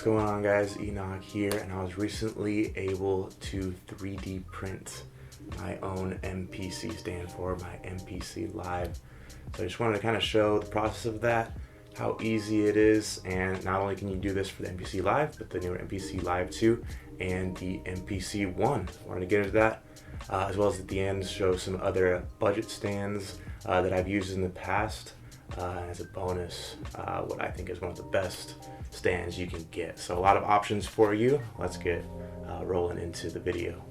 going on, guys? Enok here, and I was recently able to 3D print my own MPC stand for my MPC Live. So I just wanted to kind of show the process of that, how easy it is, and not only can you do this for the MPC Live, but the newer MPC Live 2 and the MPC One. I wanted to get into that, as well as at the end show some other budget stands that I've used in the past. As a bonus, what I think is one of the best stands you can get. So a lot of options for you. Let's get rolling into the video.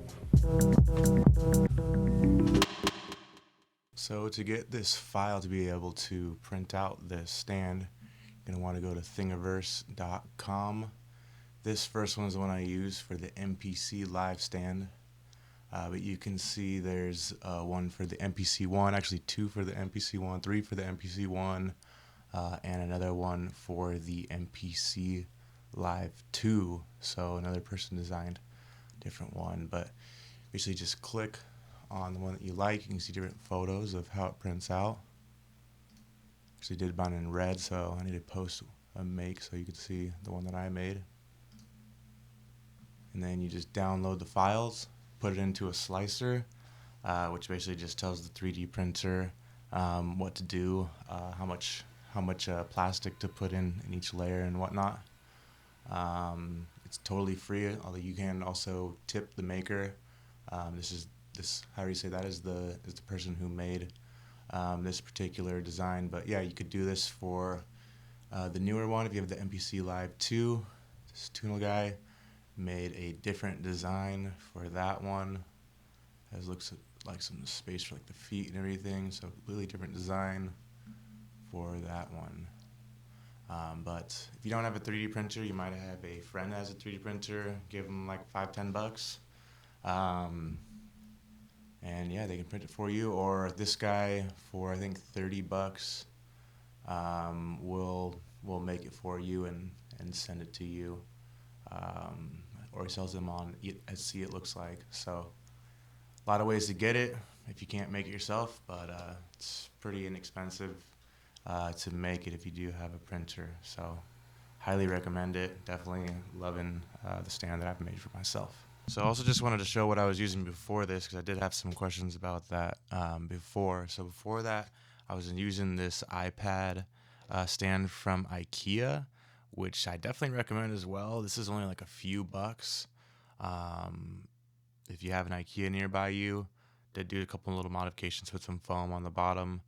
So to get this file to be able to print out this stand, you're going to want to go to Thingiverse.com. This first one is the one I use for the MPC Live stand. But you can see there's one for the MPC One, actually two for the MPC One, three for the MPC One, and another one for the MPC Live 2. So another person designed a different one. But basically just click on the one that you like. You can see different photos of how it prints out. Actually did mine in red, so I need to post a make so you can see the one that I made. And then you just download the files, put it into a slicer, which basically just tells the 3D printer what to do, how much plastic to put in each layer and whatnot. It's totally free, although you can also tip the maker. How do you say that is the person who made this particular design. But yeah, you could do this for the newer one if you have the MPC Live 2. This Tunnel guy made a different design for that one. It looks like some space for like the feet and everything, so completely different design for that one. But if you don't have a 3D printer, you might have a friend that has a 3D printer. Give them like $5-10. And yeah, they can print it for you. Or this guy for I think $30 will make it for you and send it to you. Or he sells them on Etsy, it looks like. So a lot of ways to get it if you can't make it yourself, but it's pretty inexpensive to make it if you do have a printer. So highly recommend it. Definitely loving the stand that I've made for myself. So I also just wanted to show what I was using before this, because I did have some questions about that before. So before that, I was using this iPad stand from IKEA, which I definitely recommend as well. This is only like a few bucks. If you have an IKEA nearby you, did do a couple little modifications, put some foam on the bottom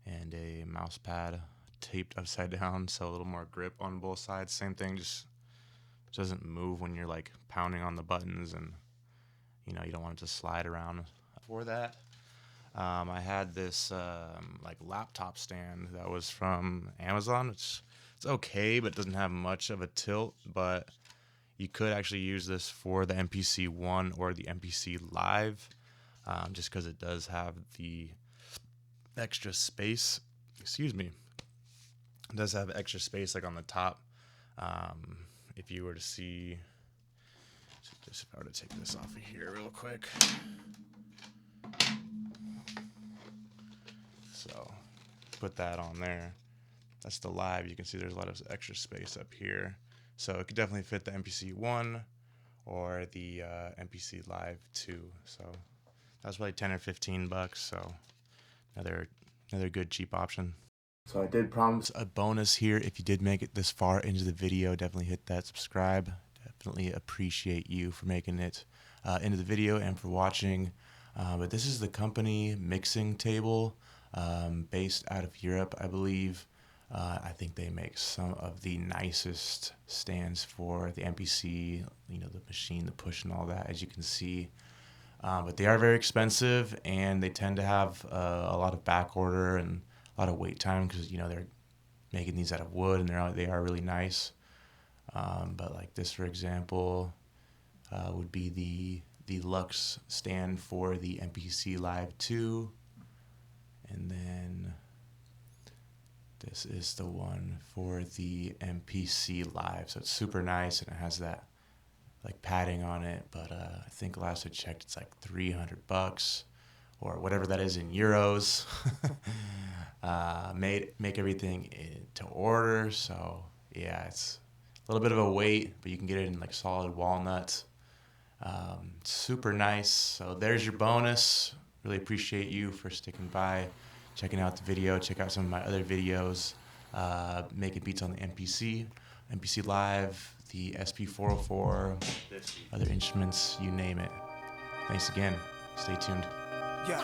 and a mouse pad taped upside down, so a little more grip on both sides. Same thing, just doesn't move when you're like pounding on the buttons, and you don't want it to slide around. For that, I had this like laptop stand that was from Amazon. It's okay, but it doesn't have much of a tilt. But you could actually use this for the MPC One or the MPC Live, just because it does have the extra space. Excuse me. It does have extra space like on the top. If you were to see, just if I were to take this off of here real quick. So put that on there. That's the Live. You can see there's a lot of extra space up here. So it could definitely fit the MPC One or the MPC Live 2. So that's probably $10 or $15. So another good cheap option. So I did promise a bonus here. If you did make it this far into the video, definitely hit that subscribe. Definitely appreciate you for making it into the video and for watching. But this is the company Mixing Table, based out of Europe, I believe. I think they make some of the nicest stands for the MPC, the machine, the push and all that, as you can see. But they are very expensive, and they tend to have a lot of back order and a lot of wait time, because they're making these out of wood, and they are really nice. But like this, for example, would be the Lux stand for the MPC Live 2, and then this is the one for the MPC Live. So it's super nice, and it has that like padding on it. But I think last I checked, it's like $300 or whatever that is in euros. Make everything to order. So yeah, it's A little bit of a weight, but you can get it in like solid walnut. Super nice. So there's your bonus. Really appreciate you for sticking by, checking out the video. Check out some of my other videos, making beats on the MPC Live, the SP404, other instruments, you name it. Thanks again. Stay tuned. Yeah.